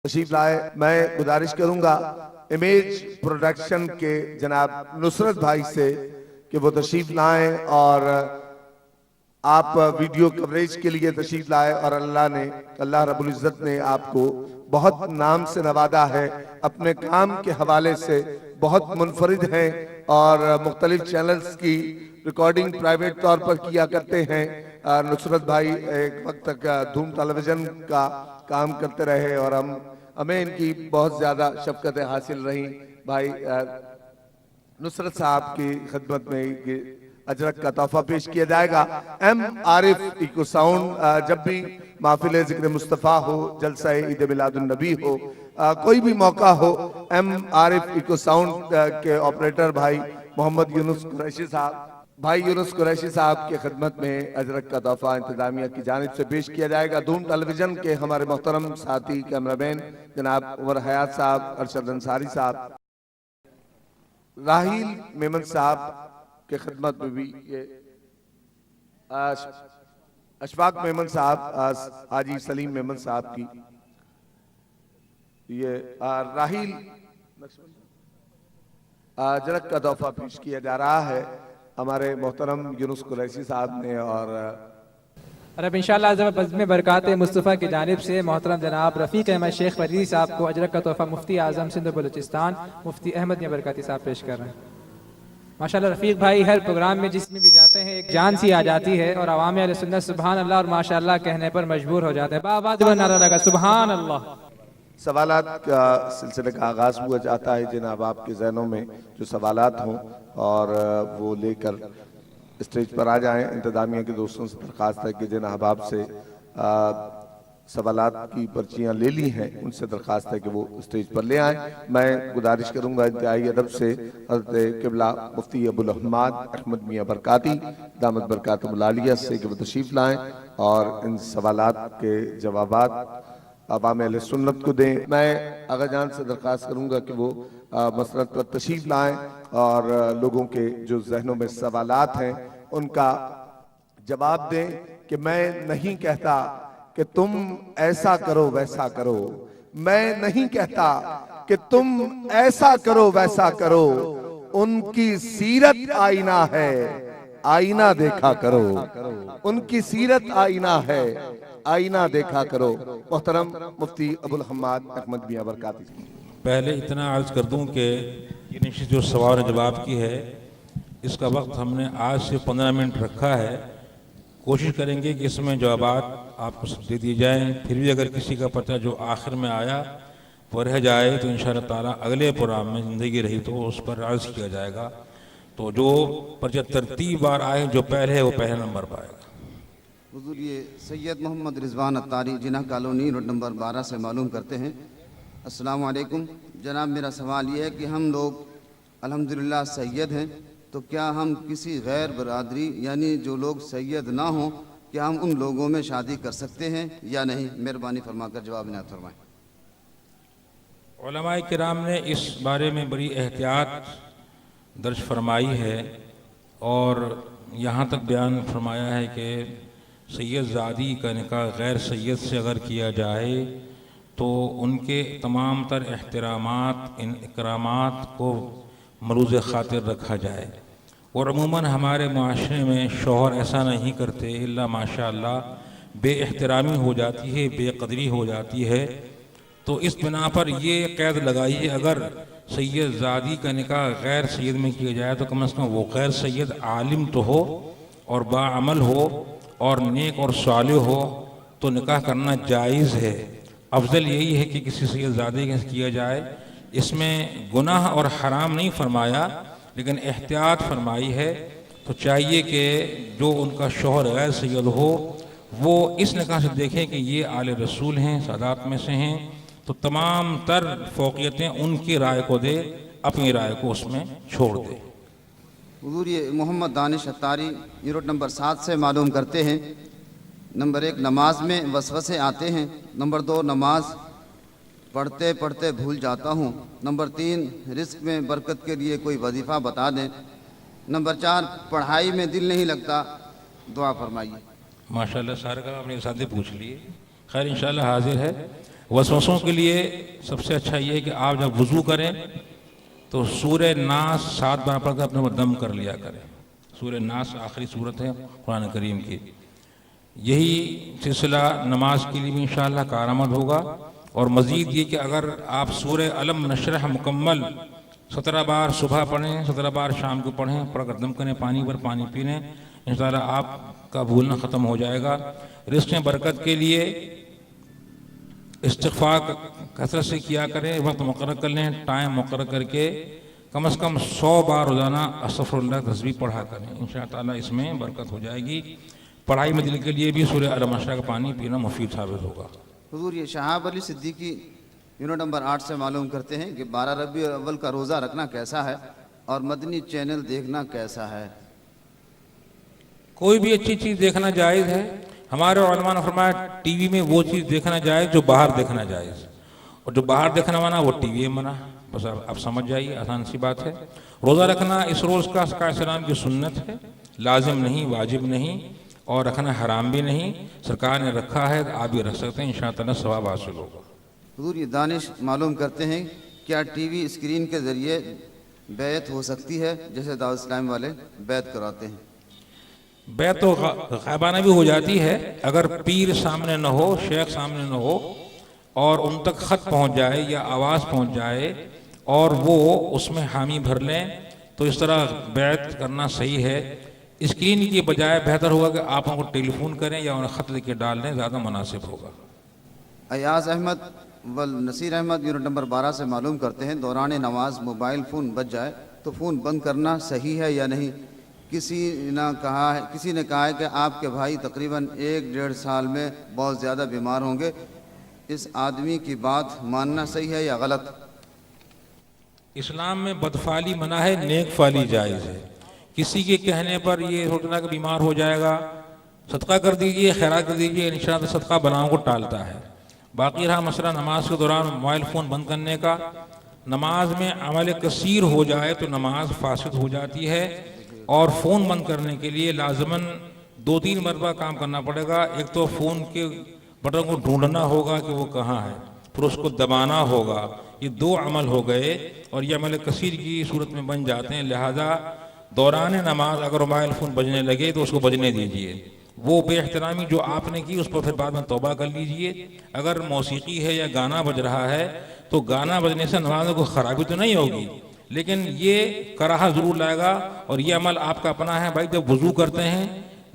تشریف لائے. میں گزارش کروں گا امیج پروڈکشن کے جناب نصرت بھائی سے کہ وہ تشریف لائیں اور آپ ویڈیو کوریج کے لیے تشریف لائے. اور اللہ رب العزت نے آپ کو بہت نام سے نوازا ہے. اپنے کام کے حوالے سے بہت منفرد ہیں اور مختلف چینلز کی ریکارڈنگ پرائیویٹ طور پر کیا کرتے ہیں. نصرت بھائی ایک وقت تک دھوم ٹیلی ویژن کا کام کرتے رہے اور ہمیں ان کی بہت زیادہ شفقتیں حاصل رہیں. بھائی نصرت صاحب کی خدمت میں اجرک کا تحفہ پیش کیا جائے گا. ایم عارف ایکو ساؤنڈ. جب بھی محفل ذکر مصطفیٰ ہو, جلسہ عید میلاد النبی ہو, کوئی بھی موقع ہو, ایم عارف ایکو ساؤنڈ کے آپریٹر بھائی محمد یونس قریشی صاحب کی خدمت میں اجرک کا تحفہ انتظامیہ کی جانب سے پیش کیا جائے گا. دھوم ٹیلی ویژن کے ہمارے محترم ساتھی کیمرامین جناب عمر حیات صاحب, ارشد انصاری صاحب, راحیل میمن صاحب کے خدمت میں بھی یہ اشفاق میمن صاحب, حاجی سلیم میمن صاحب کی یہ راحیل اجرک کا تحفہ پیش کیا جا رہا ہے ہمارے محترم یونس قریشی صاحب نے. اور اب انشاءاللہ بزم برکات مصطفیٰ کی جانب سے محترم جناب رفیق احمد شیخ فریدی صاحب کو اجرک کا تحفہ مفتی اعظم سندھ و بلوچستان مفتی احمد برکاتی صاحب پیش کر رہے ہیں. ماشاءاللہ رفیق بھائی ہر پروگرام میں جس میں بھی جاتے ہیں ایک جان سی آ جاتی ہے اور عوام اہل سنت سبحان اللہ اور ماشاءاللہ کہنے پر مجبور ہو جاتے ہیں. بآواز نعرہ لگا سبحان اللہ. سوالات کا سلسلے کا آغاز ہوا جاتا ہے. جناب آپ کے ذہنوں میں جو سوالات ہوں اور وہ لے کر اسٹیج پر آ جائیں. انتظامیہ کے دوستوں سے درخواست ہے کہ جناب آپ سے سوالات کی پرچیاں لے لی ہیں, ان سے درخواست ہے کہ وہ اسٹیج پر لے آئیں. میں گزارش کروں گا انتہائی ادب سے حضرت قبلہ مفتی ابو الاحماد احمد میاں برکاتی دامت برکاتہم العالیہ سے کہ وہ تشریف لائیں اور ان سوالات کے جوابات عوام اہل سنت کو دیں. میں آغا جان سے درخواست کروں گا کہ وہ مسرت پر تشریف لائیں اور لوگوں کے جو ذہنوں میں سوالات ہیں ان کا جواب دیں. کہ میں نہیں کہتا کہ تم ایسا کرو ویسا کرو, میں نہیں کہتا کہ تم ایسا کرو ویسا کرو, ان کی سیرت آئینہ ہے, آئینہ دیکھا کرو, ان کی سیرت آئینہ ہے, آئینہ دیکھا کرو. محترم مفتی ابو الاحماد احمد میاں برکاتی. پہلے اتنا عرض کر دوں کہ یہ نشست جو سوال جواب کی ہے اس کا وقت ہم نے آج سے 15 منٹ رکھا ہے. کوشش کریں گے کہ اس میں جوابات آپ کو دے دی جائیں. پھر بھی اگر کسی کا پتہ جو آخر میں آیا وہ رہ جائے تو انشاءاللہ تعالیٰ اگلے پروگرام میں زندگی رہی تو اس پر عرض کیا جائے گا. تو جو پرچہ ترتیب بار آئے جو پہلے ہے وہ پہلے نمبر پائے گا. حضور یہ سید محمد رضوان اتاری جناح کالونی روڈ نمبر 12 سے معلوم کرتے ہیں. السلام علیکم جناب, میرا سوال یہ ہے کہ ہم لوگ الحمدللہ سید ہیں, تو کیا ہم کسی غیر برادری یعنی جو لوگ سید نہ ہوں کیا ہم ان لوگوں میں شادی کر سکتے ہیں یا نہیں؟ مہربانی فرما کر جواب عنایت فرمائیں. علماء کرام نے اس بارے میں بڑی احتیاط درج فرمائی ہے اور یہاں تک بیان فرمایا ہے کہ سید زادی کا نکاح غیر سید سے اگر کیا جائے تو ان کے تمام تر احترامات اکرامات کو ملوز خاطر رکھا جائے. اور عموماً ہمارے معاشرے میں شوہر ایسا نہیں کرتے, اللہ ماشاءاللہ بے احترامی ہو جاتی ہے, بے قدری ہو جاتی ہے. تو اس بنا پر یہ قید لگائی ہے اگر سید زادی کا نکاح غیر سید میں کیا جائے تو کم از کم وہ غیر سید عالم تو ہو اور باعمل ہو اور نیک اور صالح ہو تو نکاح کرنا جائز ہے. افضل یہی ہے کہ کسی سید زادی کے کیا جائے. اس میں گناہ اور حرام نہیں فرمایا لیکن احتیاط فرمائی ہے. تو چاہیے کہ جو ان کا شوہر غیر سید ہو وہ اس نکاح سے دیکھیں کہ یہ آل رسول ہیں, سادات میں سے ہیں, تو تمام تر فوقیتیں ان کی رائے کو دے, اپنی رائے کو اس میں چھوڑ دے. حضور یہ محمد دانش اتاری روڈ نمبر 7 سے معلوم کرتے ہیں. نمبر 1 نماز میں وسوسے آتے ہیں. نمبر 2 نماز پڑھتے پڑھتے بھول جاتا ہوں. نمبر 3 رزق میں برکت کے لیے کوئی وظیفہ بتا دیں. نمبر 4 پڑھائی میں دل نہیں لگتا, دعا فرمائیے. ماشاءاللہ سارے کا اپنے ساتھ پوچھ لیے. خیر انشاءاللہ حاضر ہے. वसवसों के लिए सबसे अच्छा ये है कि आप जब वज़ू करें तो सूरह नास 7 बार पढ़कर अपने को दम कर लिया करें। सूरह नास आखिरी सूरत है कुरान करीम की। यही सिलसिला नमाज के लिए भी इंशाअल्लाह कारआमद होगा। और मज़ीद ये कि अगर आप सूरह अलम नशरह मुकम्मल 17 बार सुबह पढ़ें, 17 बार शाम को पढ़ें, पढ़कर दम करें, पानी पर पानी पी लें, इंशाअल्लाह आपका भूलना ख़त्म हो जाएगा। रिज़्क़ में बरकत के लिए इस्तिग़फ़ार कसरत से किया करें, वक्त मुक़र्रर कर लें, टाइम मुक़र्रर करके कम से कम 100 बार रोज़ाना अस्तग़फ़िरुल्लाह तस्बीह पढ़ा करें, इंशाअल्लाह इसमें बरकत हो जाएगी। पढ़ाई में दिल के लिए भी सूरह अलम नशरह का पानी पीना मुफीद साबित होगा। हुजूर, ये शहाब अली सिद्दीकी यूनिट नंबर 8 से मालूम करते हैं कि 12 रबीउल अव्वल का रोज़ा रखना कैसा है और मदनी चैनल देखना कैसा है। कोई भी अच्छी चीज़ देखना जायज़ है। हमारे उलमा ने फरमाया टीवी में वो चीज़ देखना जायज़ जो बाहर देखना जायज़, और जो बाहर देखना मना वो टीवी में मना। बस आप समझ जाइए, आसान सी बात है। रोज़ा रखना इस रोज़ का सलाम की सुन्नत है, लाजिम नहीं, वाजिब नहीं, और रखना हराम भी नहीं। सरकार ने रखा है तो आप भी रख सकते हैं, इंशाअल्लाह सवाब हासिल होगा। हुजूर, ये दानिश मालूम करते हैं क्या टीवी स्क्रीन के ज़रिए बैत हो सकती है जैसे दाऊद इस्लाम वाले बैत कराते हैं? बैत तो ग़ायबाना भी हो जाती है। अगर पीर सामने न हो, शेख सामने न हो और उन तक ख़त पहुंच जाए या आवाज़ पहुंच जाए और वो उसमें हामी भर लें तो इस तरह बैत करना सही है। स्क्रीन की बजाय बेहतर होगा कि आप उनको टेलीफोन करें या उन्हें ख़त लिख के डाल दें, ज़्यादा मुनासिब होगा। अयाज़ अहमद व नसीर अहमद यूनिट नंबर 12 से मालूम करते हैं दौरान नमाज मोबाइल फ़ोन बज जाए तो फ़ोन बंद करना सही है या नहीं? किसी ने कहा है कि आपके भाई तकरीबन 1-1.5 साल में बहुत ज़्यादा बीमार होंगे, इस आदमी की बात मानना सही है या गलत? इस्लाम में बदफाली मना है, नेक फाली जायज़ है। किसी के कहने पर ये सोचना कि बीमार हो जाएगा, सदका कर दीजिए, खैरात कर दीजिए, इंशाअल्लाह सदका बनाओं को टालता है। बाकी रहा मसला नमाज के दौरान मोबाइल फ़ोन बंद करने का। नमाज में अमल कसीर हो जाए तो नमाज फासिद हो जाती है, और फ़ोन बंद करने के लिए लाजमन 2-3 मरतबा काम करना पड़ेगा। एक तो फ़ोन के बटन को ढूंढना होगा कि वो कहाँ है, फिर उसको दबाना होगा। ये 2 अमल हो गए और ये अमल कसीर की सूरत में बन जाते हैं। लिहाजा दौरान नमाज अगर मोबाइल फ़ोन बजने लगे तो उसको बजने दीजिए। वो बेएहतरामी जो आपने की उस पर फिर बाद में तौबा कर लीजिए। अगर मौसीकी है या गाना बज रहा है तो गाना बजने से नमाज में कोई ख़राबी तो नहीं होगी, लेकिन ये कराहा ज़रूर लाएगा। और ये अमल आपका अपना है भाई। जब वज़ू करते हैं,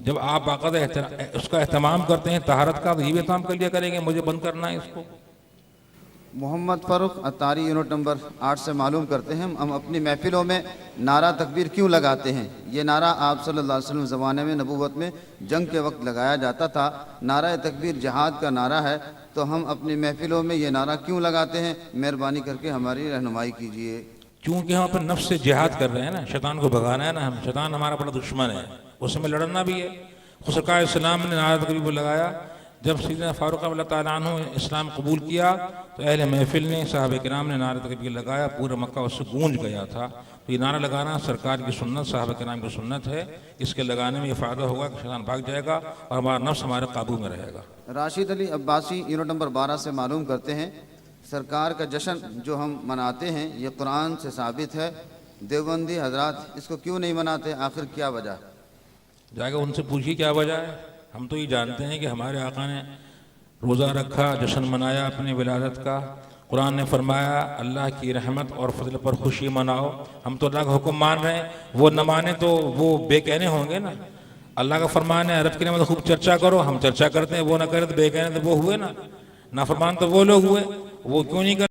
जब आप बाकायदा उसका एहतमाम करते हैं तहारत का, तो ये भी एहतमाम कर लिया करेंगे मुझे बंद करना है इसको। मोहम्मद फ़ारूक अत्तारी यूनिट नंबर 8 से मालूम करते हैं हम अपनी महफ़िलों में नारा तकबीर क्यों लगाते हैं? ये नारा आप सल्लल्लाहु अलैहि वसल्लम ज़माने में नबूवत में जंग के वक्त लगाया जाता था। नारा तकबीर जिहाद का नारा है, तो हम अपनी महफ़िलों में ये नारा क्यों लगाते हैं? मेहरबानी करके हमारी रहनुमाई कीजिए। क्योंकि हम अपने नफ्स से जिहाद कर रहे हैं ना, शैतान को भगाना है ना। हम शैतान हमारा बड़ा दुश्मन है, उससे में लड़ना भी है। खुसरका इस्लाम ने नारा तकबीर लगाया। जब सैयदना फारूक रज़ियल्लाहु ताला अन्हु इस्लाम कबूल किया तो अहले महफिल ने, साहबे किराम ने नारा तकबीर लगाया, पूरा मक्का उससे गूंज गया था। तो ये नारा लगाना सरकार की सुन्नत, साहबे किराम की सुन्नत है। इसके लगाने में ये फ़ायदा होगा कि शैतान भाग जाएगा और हमारा नफ्स हमारे काबू में रहेगा। राशिद अली अब्बासी यूनिट नंबर 12 से मालूम करते हैं सरकार का जश्न जो हम मनाते हैं ये कुरान से साबित है, देवबंदी हजरात इसको क्यों नहीं मनाते? आखिर क्या वजह? जाएगा उनसे पूछिए क्या वजह है। हम तो ये जानते हैं कि हमारे आका ने रोज़ा रखा, जश्न मनाया अपने विलादत का। कुरान ने फरमाया अल्लाह की रहमत और फजल पर खुशी मनाओ। हम तो अल्लाह का हुक्म मान रहे हैं, वो न माने तो वो बेकहने होंगे ना। अल्लाह का फरमान है अरब की रहमत खूब चर्चा करो, हम चर्चा करते हैं, वो ना करें तो बेकहने तो वो हुए ना, नाफरमान तो वो लोग हुए। वो क्यों नहीं कर